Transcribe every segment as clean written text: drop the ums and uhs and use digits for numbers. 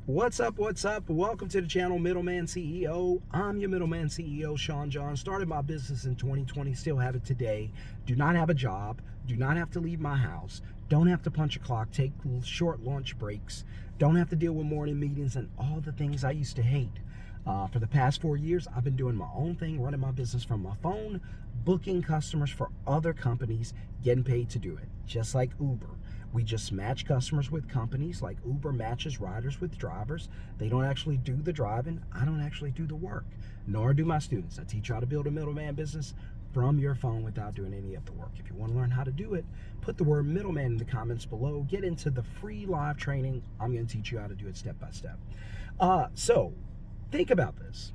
What's up? What's up? Welcome to the channel, Middleman CEO. I'm your Middleman CEO, Sean John. Started my business in 2020, still have it today. Do not have a job, do not have to leave my house, don't have to punch a clock, take short lunch breaks, don't have to deal with morning meetings and all the things I used to hate. For the past 4 years, I've been doing my own thing, running my business from my phone, booking customers for other companies, getting paid to do it, just like Uber. We just match customers with companies, like Uber matches riders with drivers. They don't actually do the driving. I don't actually do the work, nor do my students. I teach you how to build a middleman business from your phone without doing any of the work. If you want to learn how to do it, put the word middleman in the comments below. Get into the free live training. I'm going to teach you how to do it step by step. So think about this.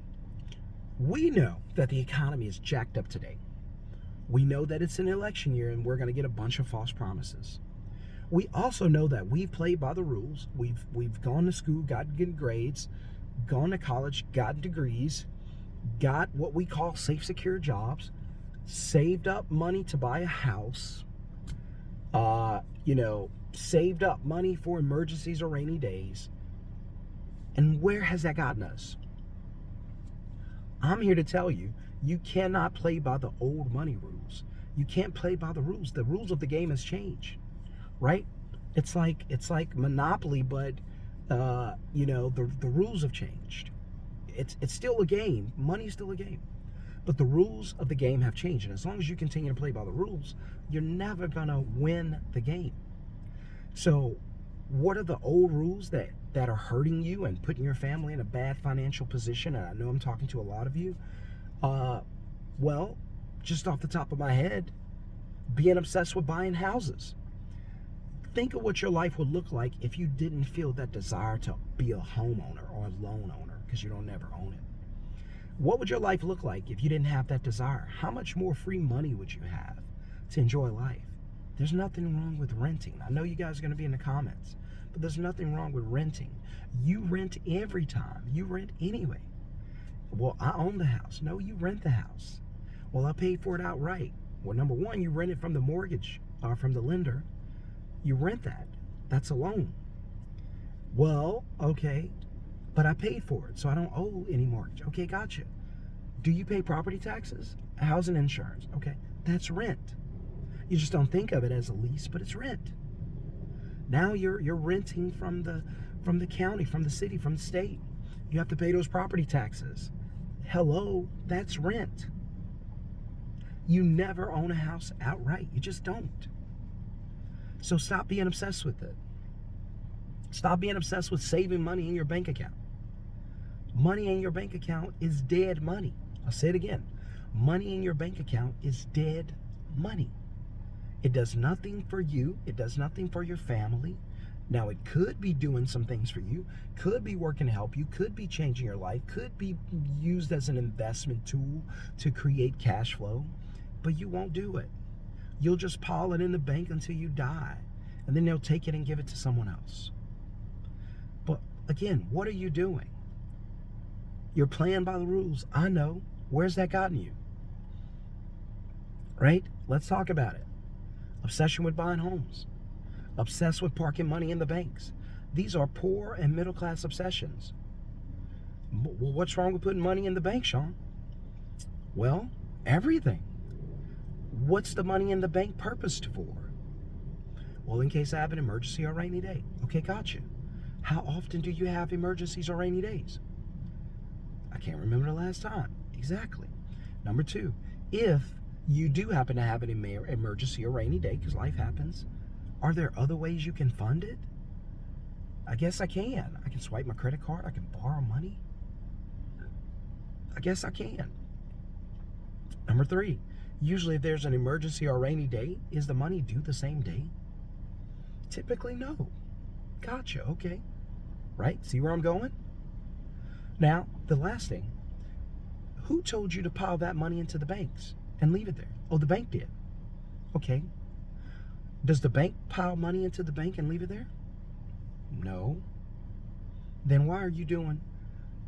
We know that the economy is jacked up today. We know that it's an election year and we're going to get a bunch of false promises. We also know that we've played by the rules. We've gone to school, gotten good grades, gone to college, gotten degrees, got what we call safe, secure jobs, saved up money to buy a house, saved up money for emergencies or rainy days. And where has that gotten us? I'm here to tell you, you cannot play by the old money rules. You can't play by the rules. The rules of the game has changed. Right? It's like Monopoly, but the rules have changed. It's still a game. Money's still a game, but the rules of the game have changed. And as long as you continue to play by the rules, you're never gonna win the game. So, what are the old rules that are hurting you and putting your family in a bad financial position? And I know I'm talking to a lot of you. Well, just off the top of my head, being obsessed with buying houses. Think of what your life would look like if you didn't feel that desire to be a homeowner or a loan owner, because you don't never own it. What would your life look like if you didn't have that desire? How much more free money would you have to enjoy life? There's nothing wrong with renting. I know you guys are going to be in the comments, but there's nothing wrong with renting. You rent every time. You rent anyway. Well, I own the house. No, you rent the house. Well, I paid for it outright. Well, number one, you rent it from the mortgage or from the lender. You rent that. That's a loan. Well, okay, but I paid for it, so I don't owe any mortgage. Okay, gotcha. Do you pay property taxes? Housing insurance? Okay, that's rent. You just don't think of it as a lease, but it's rent. Now you're renting from the county, from the city, from the state. You have to pay those property taxes. Hello, that's rent. You never own a house outright. You just don't. So stop being obsessed with it. Stop being obsessed with saving money in your bank account. Money in your bank account is dead money. I'll say it again. Money in your bank account is dead money. It does nothing for you. It does nothing for your family. Now, it could be doing some things for you, could be working to help you, could be changing your life, could be used as an investment tool to create cash flow, but you won't do it. You'll just pile it in the bank until you die, and then they'll take it and give it to someone else. But again, what are you doing? You're playing by the rules. I know. Where's that gotten you? Right? Let's talk about it. Obsession with buying homes. Obsessed with parking money in the banks. These are poor and middle class obsessions. Well, what's wrong with putting money in the bank, Sean? Well, everything. What's the money in the bank purposed for? Well, in case I have an emergency or rainy day. Okay, gotcha. How often do you have emergencies or rainy days? I can't remember the last time. Exactly. Number two, if you do happen to have an emergency or rainy day, because life happens, are there other ways you can fund it? I guess I can. I can swipe my credit card. I can borrow money. I guess I can. Number three, usually if there's an emergency or rainy day, is the money due the same day? Typically, no. Gotcha, okay. Right? See where I'm going? Now, the last thing, who told you to pile that money into the banks and leave it there? Oh, the bank did. Okay. Does the bank pile money into the bank and leave it there? No. Then why are you doing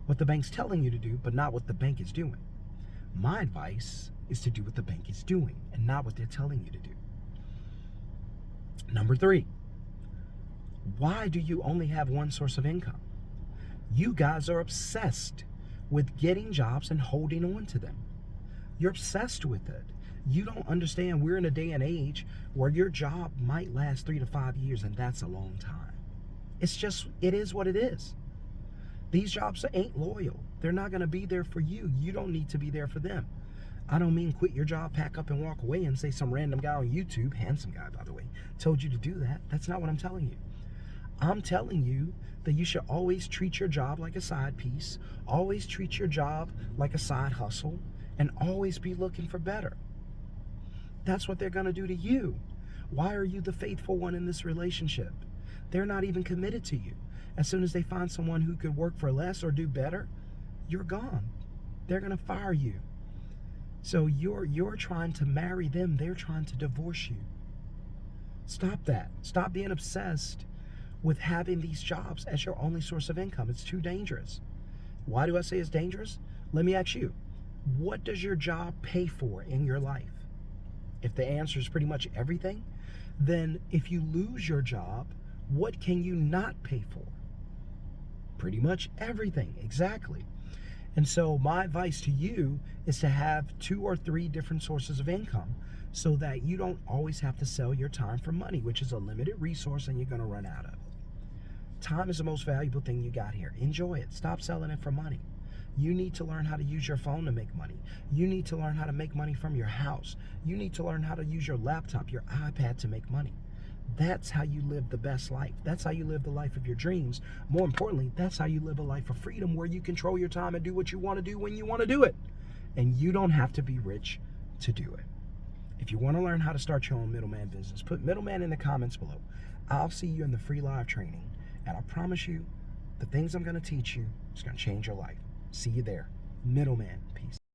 what the bank's telling you to do, but not what the bank is doing? My advice is to do what the bank is doing and not what they're telling you to do. Number three, why do you only have one source of income? You guys are obsessed with getting jobs and holding on to them. You're obsessed with it. You don't understand we're in a day and age where your job might last 3 to 5 years, and that's a long time. It is what it is. These jobs ain't loyal. They're not going to be there for you. You don't need to be there for them. I don't mean quit your job, pack up, and walk away and say some random guy on YouTube, handsome guy, by the way, told you to do that. That's not what I'm telling you. I'm telling you that you should always treat your job like a side piece, always treat your job like a side hustle, and always be looking for better. That's what they're going to do to you. Why are you the faithful one in this relationship? They're not even committed to you. As soon as they find someone who could work for less or do better, you're gone. They're going to fire you. So you're trying to marry them. They're trying to divorce you. Stop that. Stop being obsessed with having these jobs as your only source of income. It's too dangerous. Why do I say it's dangerous? Let me ask you, what does your job pay for in your life? If the answer is pretty much everything, then if you lose your job, what can you not pay for? Pretty much everything, exactly. And so my advice to you is to have 2 or 3 different sources of income so that you don't always have to sell your time for money, which is a limited resource and you're going to run out of it. Time is the most valuable thing you got here. Enjoy it. Stop selling it for money. You need to learn how to use your phone to make money. You need to learn how to make money from your house. You need to learn how to use your laptop, your iPad to make money. That's how you live the best life. That's how you live the life of your dreams. More importantly, that's how you live a life of freedom where you control your time and do what you want to do when you want to do it. And you don't have to be rich to do it. If you want to learn how to start your own middleman business, put middleman in the comments below. I'll see you in the free live training. And I promise you, the things I'm going to teach you is going to change your life. See you there. Middleman. Peace.